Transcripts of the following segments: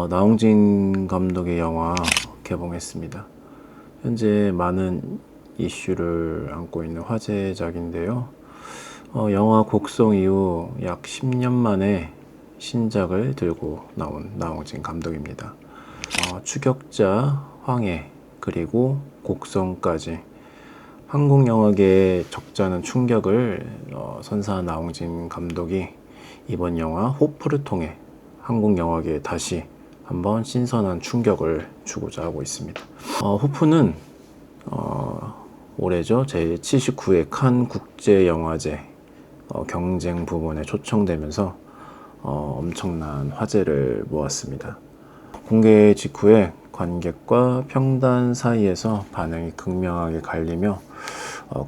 나홍진 감독의 영화 개봉했습니다. 현재 많은 이슈를 안고 있는 화제작인데요. 영화 곡성 이후 약 10년 만에 신작을 들고 나온 나홍진 감독입니다. 추격자, 황해, 그리고 곡성까지 한국 영화계에 적잖은 충격을 선사한 나홍진 감독이 이번 영화 호프를 통해 한국 영화계에 다시 한번 신선한 충격을 주고자 하고 있습니다. 호프는 올해죠, 제79회 칸 국제영화제 경쟁 부문에 초청되면서 엄청난 화제를 모았습니다. 공개 직후에 관객과 평단 사이에서 반응이 극명하게 갈리며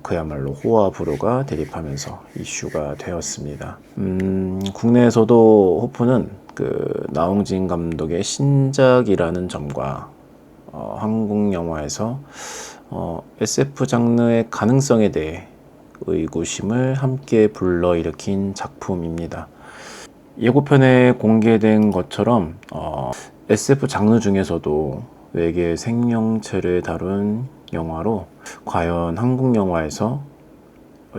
그야말로 호와 불호가 대립하면서 이슈가 되었습니다. 국내에서도 호프는 나홍진 감독의 신작이라는 점과 한국 영화에서 SF 장르의 가능성에 대해 의구심을 함께 불러일으킨 작품입니다. 예고편에 공개된 것처럼 SF 장르 중에서도 외계 생명체를 다룬 영화로 과연 한국 영화에서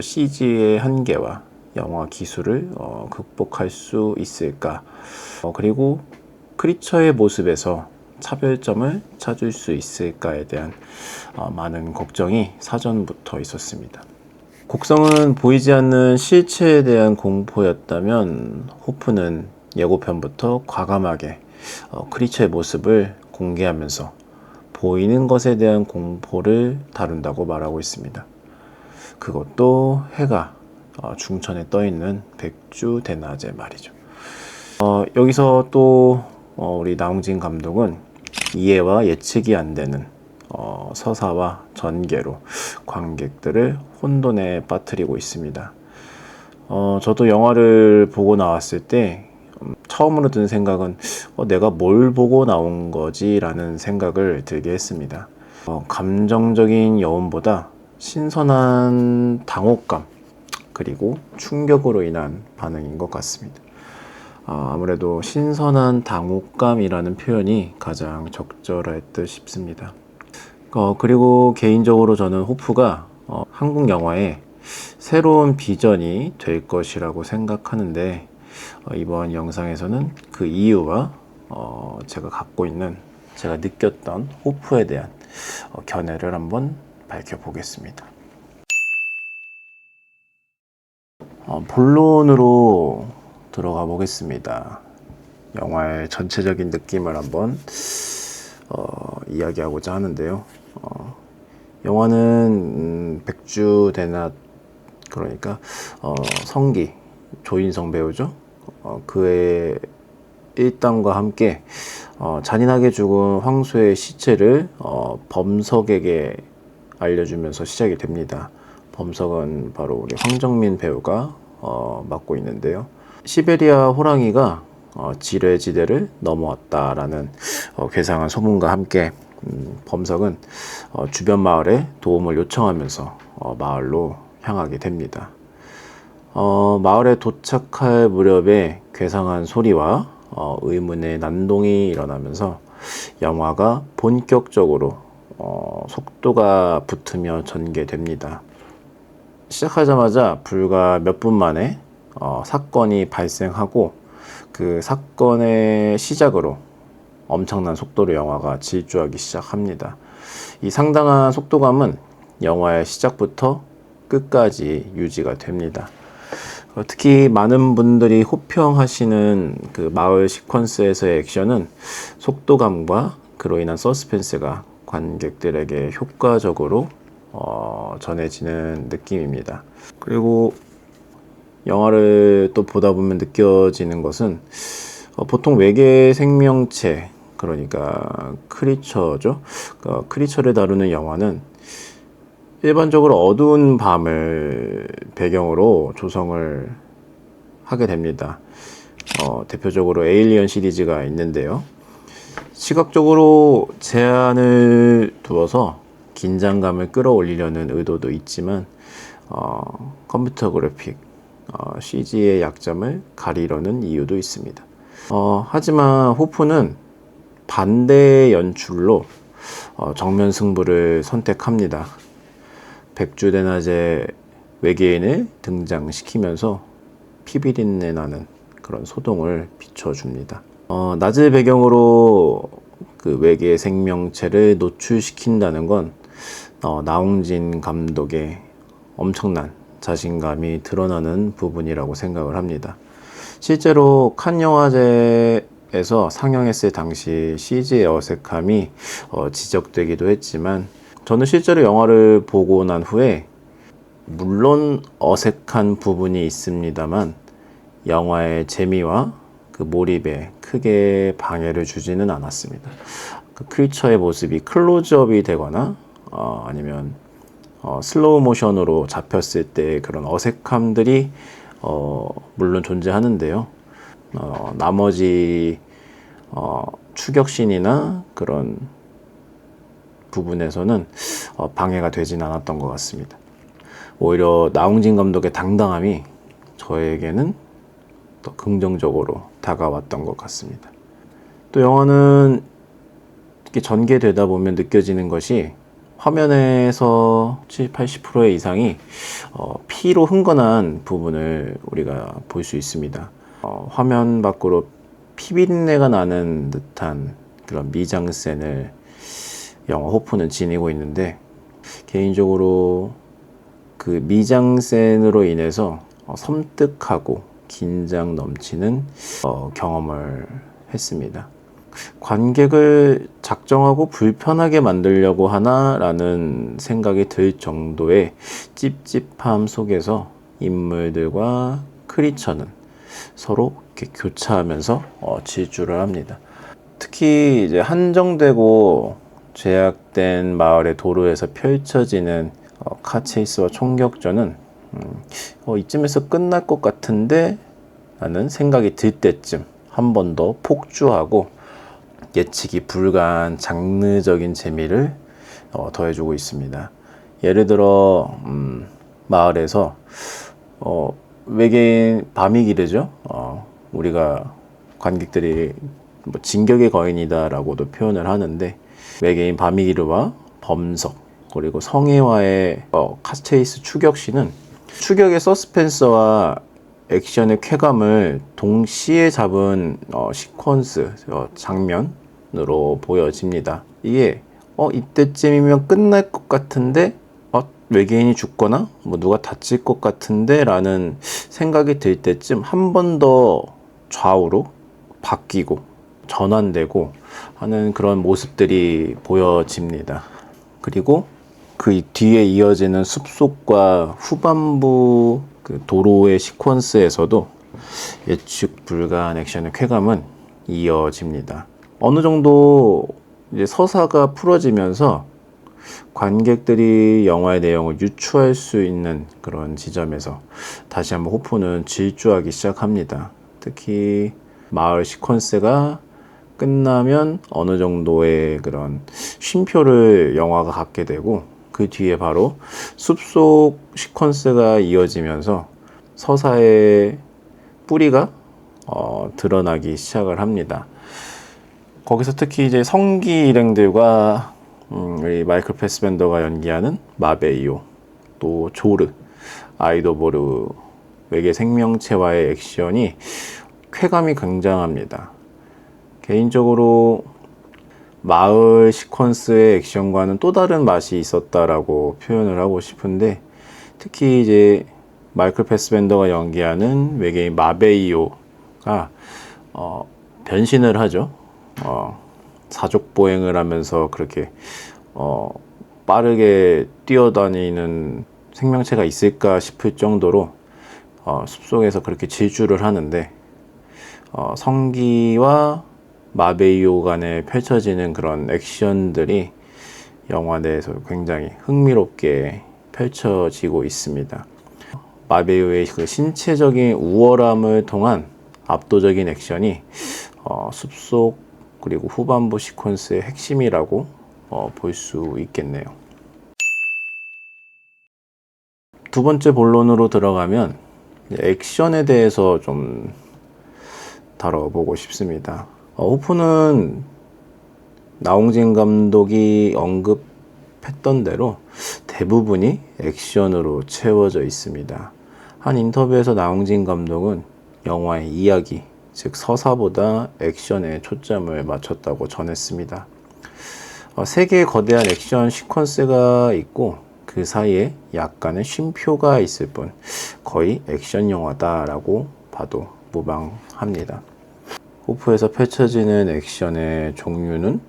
CG의 한계와 영화 기술을 극복할 수 있을까? 그리고 크리처의 모습에서 차별점을 찾을 수 있을까에 대한 많은 걱정이 사전부터 있었습니다. 곡성은 보이지 않는 실체에 대한 공포였다면 호프는 예고편부터 과감하게 크리처의 모습을 공개하면서 보이는 것에 대한 공포를 다룬다고 말하고 있습니다. 그것도 해가 중천에 떠있는 백주대낮에 말이죠. 여기서 또 우리 나홍진 감독은 이해와 예측이 안 되는 서사와 전개로 관객들을 혼돈에 빠뜨리고 있습니다. 저도 영화를 보고 나왔을 때 처음으로 든 생각은 내가 뭘 보고 나온 거지? 라는 생각을 들게 했습니다. 감정적인 여운보다 신선한 당혹감 그리고 충격으로 인한 반응인 것 같습니다. 아무래도 신선한 당혹감이라는 표현이 가장 적절할 듯 싶습니다. 그리고 개인적으로 저는 호프가 한국 영화의 새로운 비전이 될 것이라고 생각하는데 이번 영상에서는 그 이유와 제가 갖고 있는, 제가 느꼈던 호프에 대한 견해를 한번 밝혀보겠습니다. 본론으로 들어가 보겠습니다. 영화의 전체적인 느낌을 한번 이야기하고자 하는데요. 영화는 백주대낮, 그러니까 성기, 조인성 배우죠. 그의 일당과 함께 잔인하게 죽은 황소의 시체를 범석에게 알려주면서 시작이 됩니다. 범석은 바로 우리 황정민 배우가 맡고 있는데요. 시베리아 호랑이가 지뢰지대를 넘어왔다라는 괴상한 소문과 함께 범석은 주변 마을에 도움을 요청하면서 마을로 향하게 됩니다. 마을에 도착할 무렵에 괴상한 소리와 의문의 난동이 일어나면서 영화가 본격적으로 속도가 붙으며 전개됩니다. 시작하자마자 불과 몇 분 만에 사건이 발생하고 그 사건의 시작으로 엄청난 속도로 영화가 질주하기 시작합니다. 이 상당한 속도감은 영화의 시작부터 끝까지 유지가 됩니다. 특히 많은 분들이 호평하시는 그 마을 시퀀스에서의 액션은 속도감과 그로 인한 서스펜스가 관객들에게 효과적으로 전해지는 느낌입니다. 그리고 영화를 또 보다 보면 느껴지는 것은 보통 외계 생명체, 그러니까 크리처죠. 크리처를 다루는 영화는 일반적으로 어두운 밤을 배경으로 조성을 하게 됩니다. 대표적으로 에일리언 시리즈가 있는데요. 시각적으로 제한을 두어서 긴장감을 끌어올리려는 의도도 있지만 컴퓨터 그래픽, CG의 약점을 가리려는 이유도 있습니다. 하지만 호프는 반대 연출로 정면 승부를 선택합니다. 백주대낮에 외계인을 등장시키면서 피비린내 나는 그런 소동을 비춰줍니다. 낮을 배경으로 그 외계 생명체를 노출시킨다는 건 나홍진 감독의 엄청난 자신감이 드러나는 부분이라고 생각을 합니다. 실제로 칸 영화제에서 상영했을 당시 CG의 어색함이 지적되기도 했지만, 저는 실제로 영화를 보고 난 후에 물론 어색한 부분이 있습니다만 영화의 재미와 그 몰입에 크게 방해를 주지는 않았습니다. 그 크리처의 모습이 클로즈업이 되거나 아니면 슬로우 모션으로 잡혔을 때 그런 어색함들이 물론 존재하는데요. 나머지 추격신이나 그런 부분에서는 방해가 되진 않았던 것 같습니다. 오히려 나홍진 감독의 당당함이 저에게는 더 긍정적으로 다가왔던 것 같습니다. 또 영화는 이렇게 전개되다 보면 느껴지는 것이, 화면에서 70-80% 이상이 피로 흥건한 부분을 우리가 볼 수 있습니다. 화면 밖으로 피비린내가 나는 듯한 그런 미장센을 영화 호프는 지니고 있는데, 개인적으로 그 미장센으로 인해서 섬뜩하고 긴장 넘치는 경험을 했습니다. 관객을 작정하고 불편하게 만들려고 하나라는 생각이 들 정도의 찝찝함 속에서 인물들과 크리처는 서로 이렇게 교차하면서 질주를 합니다. 특히 이제 한정되고 제약된 마을의 도로에서 펼쳐지는 카체이스와 총격전은 이쯤에서 끝날 것 같은데 라는 생각이 들 때쯤 한 번 더 폭주하고 예측이 불가한 장르적인 재미를 더해주고 있습니다. 예를 들어 마을에서 외계인 밤이 기르죠. 우리가 관객들이 뭐 진격의 거인이다 라고도 표현을 하는데, 외계인 바미기르와 범석 그리고 성애와의 카체이스 추격신은 추격의 서스펜스와 액션의 쾌감을 동시에 잡은 시퀀스 장면으로 보여집니다. 이게 이때쯤이면 끝날 것 같은데 외계인이 죽거나 뭐 누가 다칠 것 같은데 라는 생각이 들 때쯤 한 번 더 좌우로 바뀌고 전환되고 하는 그런 모습들이 보여집니다. 그리고 그 뒤에 이어지는 숲속과 후반부 그 도로의 시퀀스에서도 예측 불가한 액션의 쾌감은 이어집니다. 어느 정도 이제 서사가 풀어지면서 관객들이 영화의 내용을 유추할 수 있는 그런 지점에서 다시 한번 호프는 질주하기 시작합니다. 특히 마을 시퀀스가 끝나면 어느 정도의 그런 쉼표를 영화가 갖게 되고, 그 뒤에 바로 숲속 시퀀스가 이어지면서 서사의 뿌리가 드러나기 시작을 합니다. 거기서 특히 이제 성기 일행들과 우리 마이클 패스벤더가 연기하는 마베이오, 또 조르, 아이도보르 외계 생명체와의 액션이 쾌감이 굉장합니다. 개인적으로 마을 시퀀스의 액션과는 또 다른 맛이 있었다라고 표현을 하고 싶은데, 특히 이제 마이클 패스벤더가 연기하는 외계인 마베이오가 변신을 하죠. 사족 보행을 하면서 그렇게 빠르게 뛰어다니는 생명체가 있을까 싶을 정도로 숲속에서 그렇게 질주를 하는데, 성기와 마베이오 간에 펼쳐지는 그런 액션들이 영화 내에서 굉장히 흥미롭게 펼쳐지고 있습니다. 마베이오의 그 신체적인 우월함을 통한 압도적인 액션이 숲속 그리고 후반부 시퀀스의 핵심이라고 볼 수 있겠네요. 두 번째 본론으로 들어가면 액션에 대해서 좀 다뤄보고 싶습니다. 호프는 나홍진 감독이 언급했던 대로 대부분이 액션으로 채워져 있습니다. 한 인터뷰에서 나홍진 감독은 영화의 이야기, 즉 서사보다 액션에 초점을 맞췄다고 전했습니다. 세 개의 거대한 액션 시퀀스가 있고 그 사이에 약간의 쉼표가 있을 뿐 거의 액션 영화다라고 봐도 무방합니다. 호프에서 펼쳐지는 액션의 종류는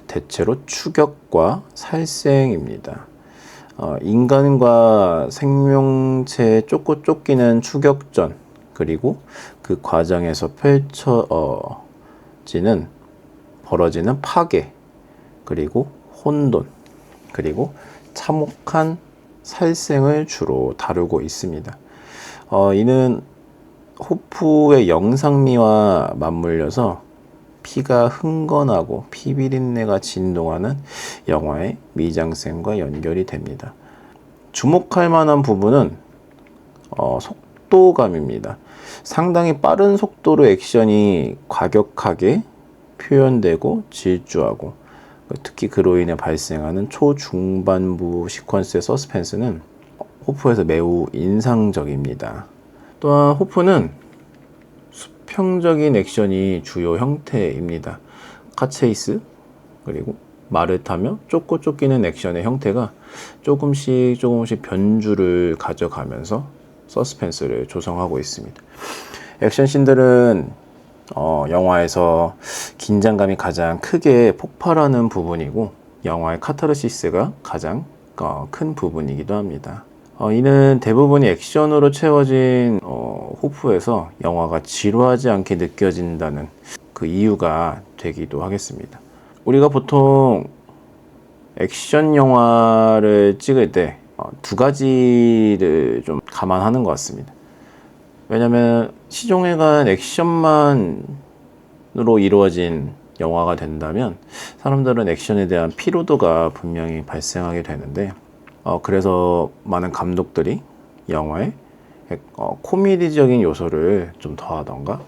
대체로 추격과 살생입니다. 인간과 생명체에 쫓기는 추격전, 그리고 그 과정에서 벌어지는 파괴, 그리고 혼돈, 그리고 참혹한 살생을 주로 다루고 있습니다. 이는 호프의 영상미와 맞물려서 피가 흥건하고 피비린내가 진동하는 영화의 미장센과 연결이 됩니다. 주목할 만한 부분은 속도감입니다. 상당히 빠른 속도로 액션이 과격하게 표현되고 질주하고, 특히 그로 인해 발생하는 초중반부 시퀀스의 서스펜스는 호프에서 매우 인상적입니다. 또한 호프는 수평적인 액션이 주요 형태입니다. 카체이스, 그리고 말을 타며 쫓기는 액션의 형태가 조금씩 변주를 가져가면서 서스펜스를 조성하고 있습니다. 액션씬들은 영화에서 긴장감이 가장 크게 폭발하는 부분이고 영화의 카타르시스가 가장 큰 부분이기도 합니다. 이는 대부분이 액션으로 채워진 호프에서 영화가 지루하지 않게 느껴진다는 그 이유가 되기도 하겠습니다. 우리가 보통 액션 영화를 찍을 때 두 가지를 좀 감안하는 것 같습니다. 왜냐하면 시종일관 액션만으로 이루어진 영화가 된다면 사람들은 액션에 대한 피로도가 분명히 발생하게 되는데, 그래서 많은 감독들이 영화에 코미디적인 요소를 좀 더하던가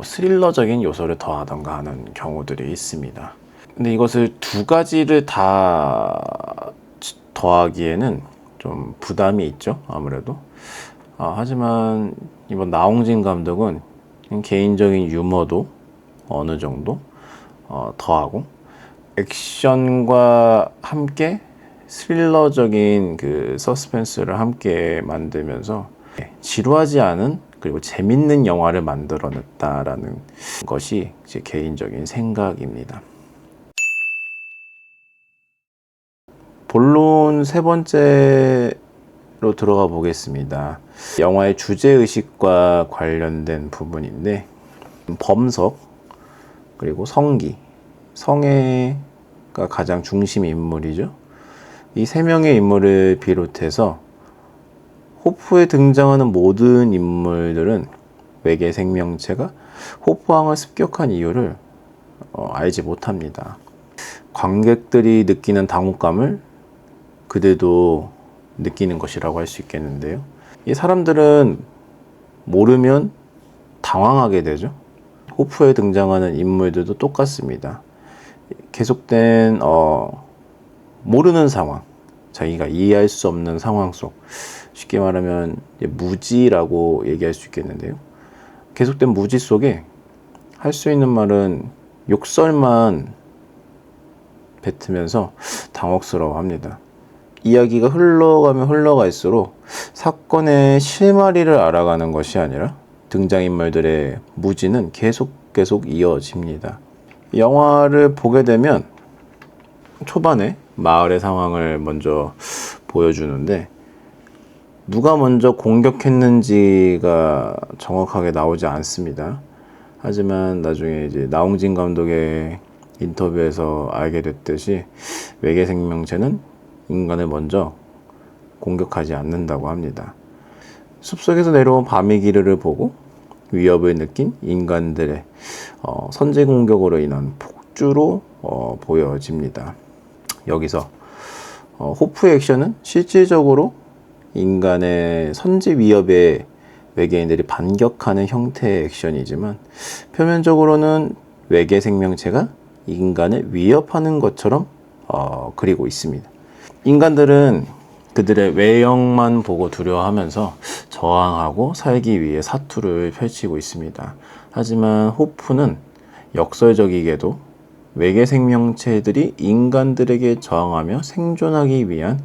스릴러적인 요소를 더하던가 하는 경우들이 있습니다. 근데 이것을 두 가지를 다 더하기에는 좀 부담이 있죠, 아무래도. 하지만 이번 나홍진 감독은 개인적인 유머도 어느 정도 더하고 액션과 함께 스릴러적인 그 서스펜스를 함께 만들면서 지루하지 않은 그리고 재밌는 영화를 만들어냈다라는 것이 제 개인적인 생각입니다. 본론 세 번째로 들어가 보겠습니다. 영화의 주제의식과 관련된 부분인데, 범석, 그리고 성기, 성애가 가장 중심 인물이죠. 이 세 명의 인물을 비롯해서 호프에 등장하는 모든 인물들은 외계 생명체가 호프항을 습격한 이유를 알지 못합니다. 관객들이 느끼는 당혹감을 그들도 느끼는 것이라고 할 수 있겠는데요. 이 사람들은 모르면 당황하게 되죠. 호프에 등장하는 인물들도 똑같습니다. 계속된 모르는 상황, 자기가 이해할 수 없는 상황 속, 쉽게 말하면 무지라고 얘기할 수 있겠는데요. 계속된 무지 속에 할 수 있는 말은 욕설만 뱉으면서 당혹스러워합니다. 이야기가 흘러갈수록 사건의 실마리를 알아가는 것이 아니라 등장인물들의 무지는 계속 이어집니다. 영화를 보게 되면 초반에 마을의 상황을 먼저 보여주는데 누가 먼저 공격했는지가 정확하게 나오지 않습니다. 하지만 나중에 이제 나홍진 감독의 인터뷰에서 알게 됐듯이 외계 생명체는 인간을 먼저 공격하지 않는다고 합니다. 숲속에서 내려온 바미기르를 보고 위협을 느낀 인간들의 선제 공격으로 인한 폭주로 보여집니다. 여기서 호프의 액션은 실질적으로 인간의 선제 위협에 외계인들이 반격하는 형태의 액션이지만 표면적으로는 외계 생명체가 인간을 위협하는 것처럼 그리고 있습니다. 인간들은 그들의 외형만 보고 두려워하면서 저항하고 살기 위해 사투를 펼치고 있습니다. 하지만 호프는 역설적이게도 외계 생명체들이 인간들에게 저항하며 생존하기 위한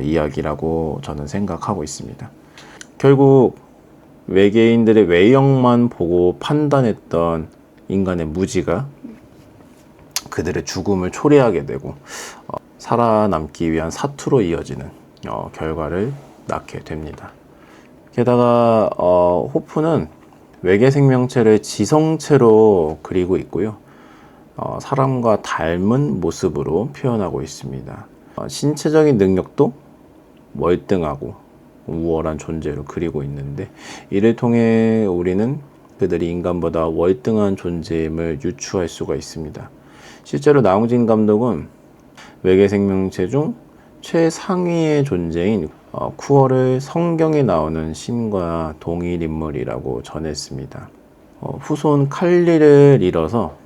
이야기라고 저는 생각하고 있습니다. 결국 외계인들의 외형만 보고 판단했던 인간의 무지가 그들의 죽음을 초래하게 되고 살아남기 위한 사투로 이어지는 결과를 낳게 됩니다. 게다가 호프는 외계 생명체를 지성체로 그리고 있고요. 사람과 닮은 모습으로 표현하고 있습니다. 신체적인 능력도 월등하고 우월한 존재로 그리고 있는데 이를 통해 우리는 그들이 인간보다 월등한 존재임을 유추할 수가 있습니다. 실제로 나홍진 감독은 외계 생명체 중 최상위의 존재인 쿠어를 성경에 나오는 신과 동일 인물이라고 전했습니다. 후손 칼리를 잃어서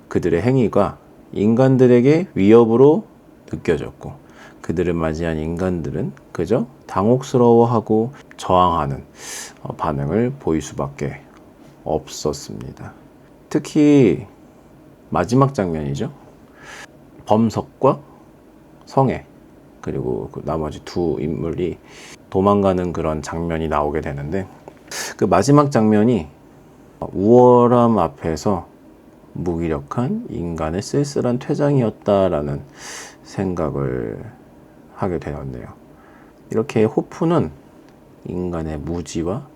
그들의 행위가 인간들에게 위협으로 느껴졌고 그들을 맞이한 인간들은 그저 당혹스러워하고 저항하는 반응을 보일 수밖에 없었습니다. 특히 마지막 장면이죠. 범석과 성애 그리고 그 나머지 두 인물이 도망가는 그런 장면이 나오게 되는데 그 마지막 장면이 우월함 앞에서 무기력한 인간의 쓸쓸한 퇴장이었다라는 생각을 하게 되었네요. 이렇게 호프는 인간의 무지와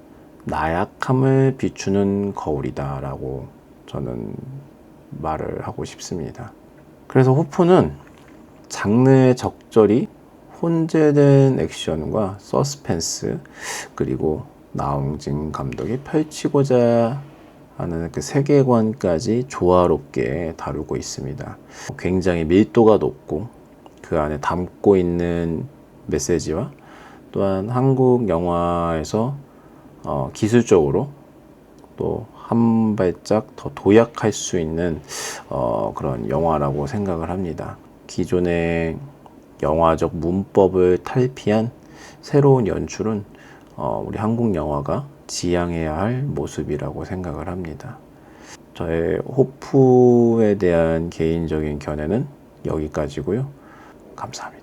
나약함을 비추는 거울이다라고 저는 말을 하고 싶습니다. 그래서 호프는 장르에 적절히 혼재된 액션과 서스펜스 그리고 나홍진 감독이 펼치고자 하는 그 세계관까지 조화롭게 다루고 있습니다. 굉장히 밀도가 높고 그 안에 담고 있는 메시지와 또한 한국 영화에서 기술적으로 또 한 발짝 더 도약할 수 있는 그런 영화라고 생각을 합니다. 기존의 영화적 문법을 탈피한 새로운 연출은 우리 한국 영화가 지향해야 할 모습이라고 생각을 합니다. 저의 호프에 대한 개인적인 견해는 여기까지고요. 감사합니다.